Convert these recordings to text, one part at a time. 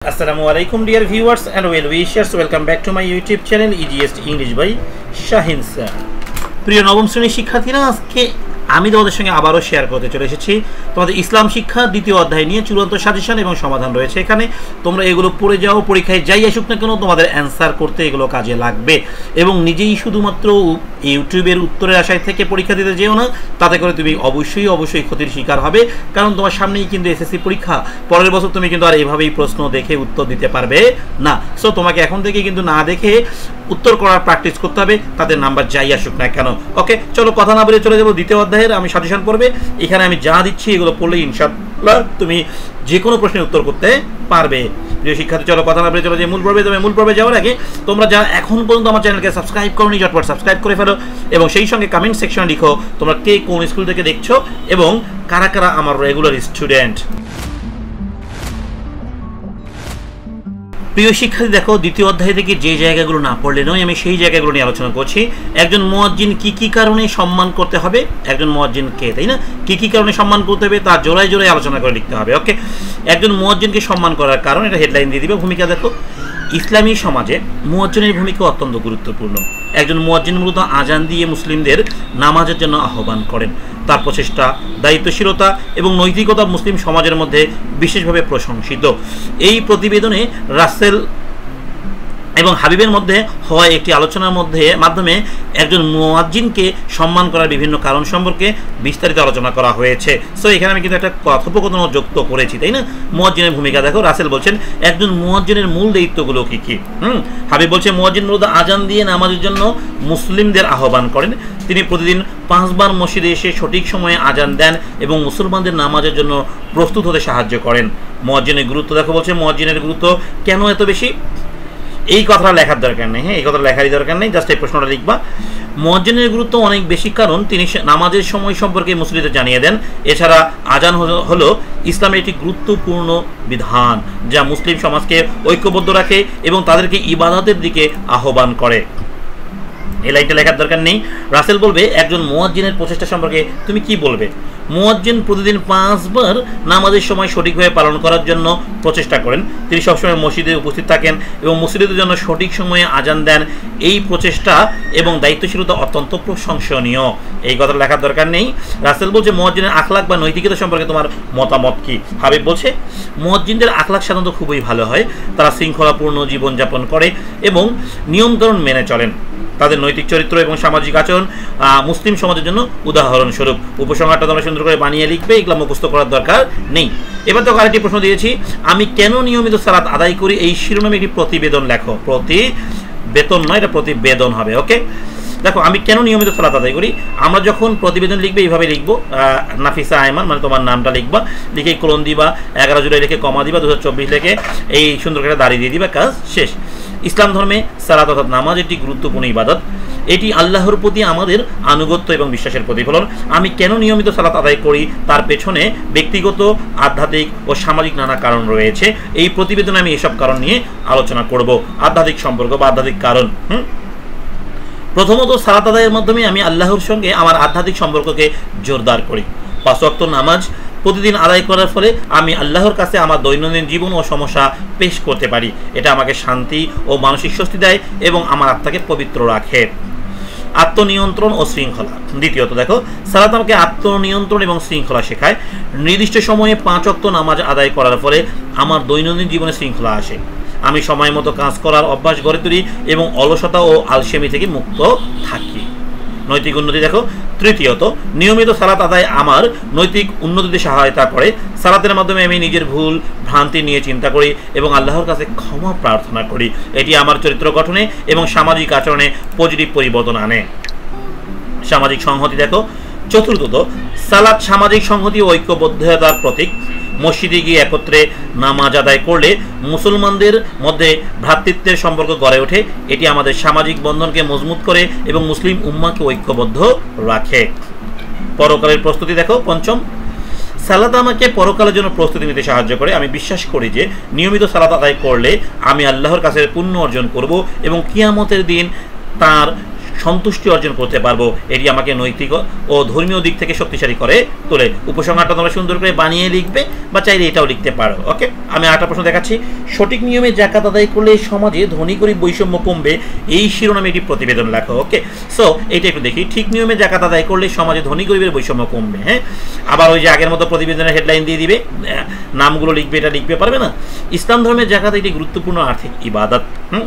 Assalamualaikum dear viewers and well wishers, welcome back to my YouTube channel EGS English by Shahin sir. প্রিয় নবম শ্রেণীর শিক্ষার্থীরা, আজকে আমি তোমাদের সঙ্গে আবারও শেয়ার করতে চলে এসেছি তোমাদের ইসলাম শিক্ষা দ্বিতীয় অধ্যায় নিয়ে চূড়ান্ত সাজেশন এবং সমাধান রয়েছে এখানে। তোমরা এগুলো পড়ে যাও, পরীক্ষায় যাই আসুক না কেন তোমাদের অ্যান্সার করতে এগুলো কাজে লাগবে এবং নিজেই শুধুমাত্র ইউটিউবের উত্তরের আশায় থেকে পরীক্ষা দিতে যেও না, তাতে করে তুমি অবশ্যই ক্ষতির শিকার হবে। কারণ তোমার সামনেই কিন্তু এসএসসি পরীক্ষা, পরের বছর তুমি কিন্তু আর এভাবেই প্রশ্ন দেখে উত্তর দিতে পারবে না। সো তোমাকে এখন থেকে কিন্তু না দেখে উত্তর করার প্র্যাকটিস করতে হবে, তাদের নাম্বার যাই আসুক না কেন। ওকে, চলো কথা না বলে চলে যাবো দ্বিতীয় অধ্যায়ের আমি সাজেশন পড়বে। এখানে আমি যা দিচ্ছি এগুলো পড়লে ইনশাআল্লাহ তুমি যে কোনো প্রশ্নের উত্তর করতে পারবে। প্রিয় শিক্ষার্থী, চলো কথা না বলে চলো যে মূল পর্বে। তবে মূল পর্বে যাওয়ার আগে তোমরা যারা এখন পর্যন্ত আমার চ্যানেলকে সাবস্ক্রাইব করোনি, ঝটপট সাবস্ক্রাইব করে ফেলো এবং সেই সঙ্গে কমেন্ট সেকশনে লিখো তোমরা কে কোন স্কুল থেকে দেখছো এবং কারা কারা আমার রেগুলার স্টুডেন্ট। প্রিয় শিক্ষার্থী, দেখো দ্বিতীয় অধ্যায় থেকে যে জায়গাগুলো না পড়লে নয়, আমি সেই জায়গাগুলো নিয়ে আলোচনা করছি। একজন মুয়াজ্জিন কি কারণে সম্মান করতে হবে, একজন মুয়াজ্জিনকে, তাই না, কি কারণে সম্মান করতে হবে তার জোড়ায় জোড়ায় আলোচনা করে লিখতে হবে। ওকে, একজন মুয়াজ্জিনকে সম্মান করার কারণ, এটা হেডলাইন দিয়ে দিবে। ভূমিকা দেখো, ইসলামী সমাজে মুয়াজ্জিনের ভূমিকা অত্যন্ত গুরুত্বপূর্ণ। একজন মুয়াজ্জিন মূলত আজান দিয়ে মুসলিমদের নামাজের জন্য আহ্বান করেন। তার প্রচেষ্টা, দায়িত্বশীলতা এবং নৈতিকতা মুসলিম সমাজের মধ্যে বিশেষভাবে প্রশংসিত। এই প্রতিবেদনে রাসেল এবং হাবিবের মধ্যে হওয়া একটি আলোচনার মাধ্যমে একজন মুয়াজ্জিনকে সম্মান করার বিভিন্ন কারণ সম্পর্কে বিস্তারিত আলোচনা করা হয়েছে। সো এখানে আমি কিন্তু একটা কথোপকথন যুক্ত করেছি, তাই না। মুয়াজ্জিনের ভূমিকা দেখো, রাসেল বলছেন একজন মুয়াজ্জিনের মূল দায়িত্বগুলো কি কি। হাবিব বলছে মুয়াজ্জিন মূলত আজান দিয়ে নামাজের জন্য মুসলিমদের আহ্বান করেন। তিনি প্রতিদিন 5 বার মসজিদে এসে সঠিক সময়ে আজান দেন এবং মুসলমানদের নামাজের জন্য প্রস্তুত হতে সাহায্য করেন। মুয়াজ্জিনের গুরুত্ব দেখো, বলছে মুয়াজ্জিনের গুরুত্ব কেন এত বেশি। এই কথাটা লেখার দরকার নেই, হ্যাঁ, এই কথাটা লেখারই দরকার নেই, জাস্ট এই প্রশ্নটা লিখবা। মুয়াজ্জিনের গুরুত্ব অনেক বেশি কারণ তিনি নামাজের সময় সম্পর্কে মুসলিমদের জানিয়ে দেন। এছাড়া আজান হলো ইসলামের একটি গুরুত্বপূর্ণ বিধান যা মুসলিম সমাজকে ঐক্যবদ্ধ রাখে এবং তাদেরকে ইবাদতের দিকে আহ্বান করে। এই লাইনটা লেখার দরকার নেই। রাসেল বলবে একজন মুয়াজ্জিনের প্রচেষ্টা সম্পর্কে তুমি কি বলবে। মুয়াজ্জিন প্রতিদিন 5 বার নামাজের সময় সঠিকভাবে পালন করার জন্য প্রচেষ্টা করেন। তিনি সবসময় মসজিদে উপস্থিত থাকেন এবং মুসলিমদের জন্য সঠিক সময়ে আজান দেন। এই প্রচেষ্টা এবং দায়িত্বশীলতা অত্যন্ত প্রশংসনীয়। এই কথা লেখার দরকার নেই। রাসেল বলছে মুয়াজ্জিনের আখলাক বা নৈতিকতা সম্পর্কে তোমার মতামত কি। হাবিব বলছে মুয়াজ্জিনদের আখলাক সাধারণত খুবই ভালো হয়। তারা শৃঙ্খলাপূর্ণ জীবনযাপন করে এবং নিয়মকানুন মেনে চলেন। তাদের নৈতিক চরিত্র এবং সামাজিক আচরণ মুসলিম সমাজের জন্য উদাহরণস্বরূপ। উপসংহারটা তোমরা সুন্দর করে বানিয়ে লিখবে, এগুলো মুখস্থ করার দরকার নেই। এবার তো আরেকটি প্রশ্ন দিয়েছি, আমি কেন নিয়মিত সালাত আদায় করি, এই শিরোনামে একটি প্রতিবেদন লেখো। প্রতিবেদন নয়, এটা প্রতিবেদন হবে। ওকে, দেখো আমি কেন নিয়মিত সালাত আদায় করি। আমরা যখন প্রতিবেদন লিখবে এইভাবে লিখবো, নাফিসা আয়মান মানে তোমার নামটা লিখবা, লিখে কোলন দিবা, 11 জুলাই লিখে কমা দিবা, 2024 লিখে এই সুন্দর করে দাঁড়িয়ে দিয়ে দিবা, কাজ শেষ। ইসলাম ধর্মে সালাত অর্থাৎ নামাজ একটি গুরুত্বপূর্ণ ইবাদত। এটি আল্লাহর প্রতি আমাদের আনুগত্য এবং বিশ্বাসের প্রতিফলন। আমি কেন নিয়মিত সালাত আদায় করি তার পেছনে ব্যক্তিগত, আধ্যাত্মিক ও সামাজিক নানা কারণ রয়েছে। এই প্রতিবেদনে আমি এসব কারণ নিয়ে আলোচনা করব। আধ্যাত্মিক সম্পর্ক বা আধ্যাত্মিক কারণ। প্রথমত, সালাত আদায়ের মাধ্যমে আমি আল্লাহর সঙ্গে আমার আধ্যাত্মিক সম্পর্ককে জোরদার করি। 5 ওয়াক্ত নামাজ প্রতিদিন আদায় করার ফলে আমি আল্লাহর কাছে আমার দৈনন্দিন জীবন ও সমস্যা পেশ করতে পারি। এটা আমাকে শান্তি ও মানসিক স্বস্তি দেয় এবং আমার আত্মাকে পবিত্র রাখে। আত্মনিয়ন্ত্রণ ও শৃঙ্খলা। দ্বিতীয়ত দেখো, সালাত আমাকে আত্মনিয়ন্ত্রণ এবং শৃঙ্খলা শেখায়। নির্দিষ্ট সময়ে 5 ওয়াক্ত নামাজ আদায় করার ফলে আমার দৈনন্দিন জীবনে শৃঙ্খলা আসে। আমি সময় মতো কাজ করার অভ্যাস গড়ে তুলি এবং অলসতা ও আলসেমি থেকে মুক্ত থাকি। নৈতিক উন্নতি দেখো, তৃতীয়ত নিয়মিত সালাত আদায় আমার নৈতিক উন্নতিতে সহায়তা করে। সালাতের মাধ্যমে আমি নিজের ভুল ভ্রান্তি নিয়ে চিন্তা করি এবং আল্লাহর কাছে ক্ষমা প্রার্থনা করি। এটি আমার চরিত্র গঠনে এবং সামাজিক আচরণে পজিটিভ পরিবর্তন আনে। সামাজিক সংহতি দেখো, চতুর্থত সালাত সামাজিক সংহতি ও ঐক্যবদ্ধতার প্রতীক। মসজিদে গিয়ে একত্রে নামাজ আদায় করলে মুসলমানদের মধ্যে ভ্রাতৃত্বের সম্পর্ক গড়ে ওঠে। এটি আমাদের সামাজিক বন্ধনকে মজবুত করে এবং মুসলিম উম্মাহকে ঐক্যবদ্ধ রাখে। পরকালের প্রস্তুতি দেখো, পঞ্চম সালাত আমাকে পরকালের জন্য প্রস্তুতি নিতে সাহায্য করে। আমি বিশ্বাস করি যে নিয়মিত সালাত আদায় করলে আমি আল্লাহর কাছে পুণ্য অর্জন করব এবং কিয়ামতের দিন তার সন্তুষ্টি অর্জন করতে পারবো। এটি আমাকে নৈতিক ও ধর্মীয় দিক থেকে শক্তিশালী করে তোলে। উপসংহারটা তোমরা সুন্দর করে বানিয়ে লিখবে বা চাইলে এটাও লিখতে পারো। ওকে, আমি আরেকটা প্রশ্ন দেখাচ্ছি। সঠিক নিয়মে যাকাত আদায় করলে সমাজে ধনী গরিব বৈষম্য কমবে, এই শিরোনামে একটি প্রতিবেদন লেখো। ওকে, সো এটা একটু দেখি। ঠিক নিয়মে যাকাত আদায় করলে সমাজে ধনী গরিবের বৈষম্য কমবে। হ্যাঁ, আবার ওই যে আগের মতো প্রতিবেদনের হেডলাইন দিয়ে দিবে, নামগুলো লিখবে, এটা লিখবে পারবে না। ইসলাম ধর্মের যাকাত একটি গুরুত্বপূর্ণ আর্থিক ইবাদত।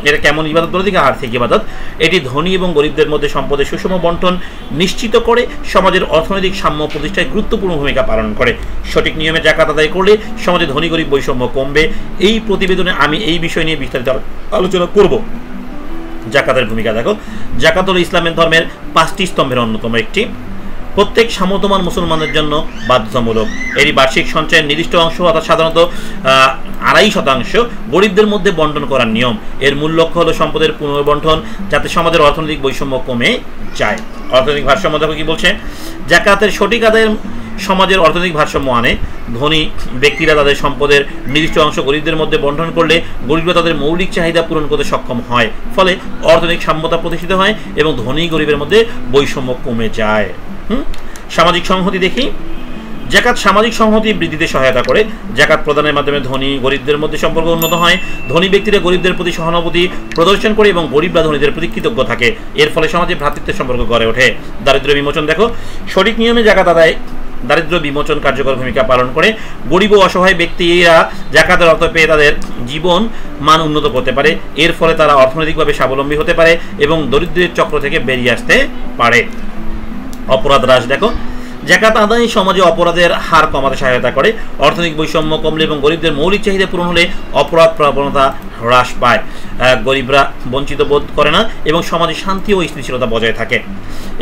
এটা কেমন ইবাদত বলে দিকে? আর্থিক ইবাদত। এটি ধনী এবং গরিবদের মধ্যে সম্পদের সুষম বন্টন নিশ্চিত করে সমাজের অর্থনৈতিক সাম্য প্রতিষ্ঠায় গুরুত্বপূর্ণ ভূমিকা পালন করে। সঠিক নিয়মে যাকাত আদায় করলে সমাজে ধনী গরিব বৈষম্য কমবে। এই প্রতিবেদনে আমি এই বিষয় নিয়ে বিস্তারিত আলোচনা করব। যাকাতের ভূমিকা দেখো। যাকাত হলো ইসলামের ধর্মের 5টি স্তম্ভের অন্যতম একটি। প্রত্যেক সামর্থ্যবান মুসলমানের জন্য বাধ্যতামূলক। এটি বার্ষিক সঞ্চয়ের নির্দিষ্ট অংশ, অর্থাৎ সাধারণত 2.5% গরিবদের মধ্যে বন্টন করার নিয়ম। এর মূল লক্ষ্য হলো সম্পদের পুনর্বন্টন, যাতে সমাজের অর্থনৈতিক বৈষম্য কমে যায়। অর্থনৈতিক ভারসাম্য দেখো কি বলছে। যাকাতের সঠিক আদায়ের সমাজের অর্থনৈতিক ভারসাম্য আনে। ধনী ব্যক্তিরা তাদের সম্পদের নির্দিষ্ট অংশ গরিবদের মধ্যে বন্টন করলে গরিবরা তাদের মৌলিক চাহিদা পূরণ করতে সক্ষম হয়। ফলে অর্থনৈতিক সাম্যতা প্রতিষ্ঠিত হয় এবং ধনী গরিবের মধ্যে বৈষম্য কমে যায়। সামাজিক সংহতি দেখি। যাকাত সামাজিক সংহতি বৃদ্ধিতে সহায়তা করে। যাকাত প্রদানের মাধ্যমে ধনী গরিবদের মধ্যে সম্পর্ক উন্নত হয়। ধনী ব্যক্তিরা গরিবদের প্রতি সহানুভূতি প্রদর্শন করে এবং গরিবরা ধনীদের প্রতি কৃতজ্ঞ থাকে। এর ফলে সমাজে ভ্রাতৃত্বের সম্পর্ক গড়ে ওঠে। দারিদ্র বিমোচন দেখো। সঠিক নিয়মে যাকাত আদায় দারিদ্র বিমোচন কার্যকর ভূমিকা পালন করে। গরিব ও অসহায় ব্যক্তিরা যাকাতের অর্থ পেয়ে তাদের জীবন মান উন্নত করতে পারে। এর ফলে তারা অর্থনৈতিকভাবে স্বাবলম্বী হতে পারে এবং দরিদ্রের চক্র থেকে বেরিয়ে আসতে পারে। অপরাধ হ্রাস দেখো। যাকাত আদায় সমাজে অপরাধের হার কমাতে সহায়তা করে। অর্থনৈতিক বৈষম্য কমলে এবং গরিবদের মৌলিক চাহিদা পূরণ হলে অপরাধ প্রবণতা হ্রাস পায়। গরিবরা বঞ্চিত বোধ করে না এবং সমাজে শান্তি ও স্থিতিশীলতা বজায় থাকে।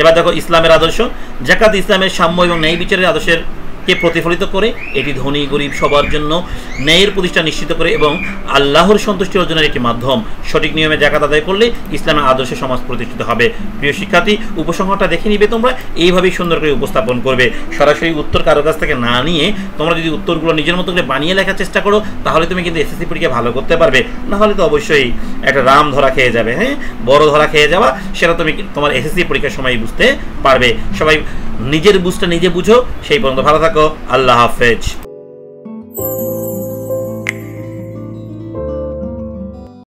এবার দেখো ইসলামের আদর্শ। যাকাত ইসলামের সাম্য এবং ন্যায় বিচারের আদর্শের কে প্রতিফলিত করে। এটি ধনী গরিব সবার জন্য ন্যায়ের প্রতিষ্ঠা নিশ্চিত করে এবং আল্লাহর সন্তুষ্টি অর্জনের একটি মাধ্যম। সঠিক নিয়মে যাকাত আদায় করলে ইসলামের আদর্শে সমাজ প্রতিষ্ঠিত হবে। প্রিয় শিক্ষার্থী, উপসংহারটা দেখে নিবে, তোমরা এইভাবেই সুন্দর করে উপস্থাপন করবে। সরাসরি উত্তর কারো কাছ থেকে না নিয়ে তোমরা যদি উত্তরগুলো নিজের মতো করে বানিয়ে লেখার চেষ্টা করো, তাহলে তুমি কিন্তু এসএসসি পরীক্ষা ভালো করতে পারবে। না হলে তো অবশ্যই একটা রাম ধরা খেয়ে যাবে। হ্যাঁ, বড় ধরা খেয়ে যাওয়া, সেটা তুমি তোমার এসএসসি পরীক্ষার সময় বুঝতে পারবে। সবাই নিজের বুঝটা নিজে বুঝো। সেই পর্যন্ত ভালো থাকো। আল্লাহ হাফেজ।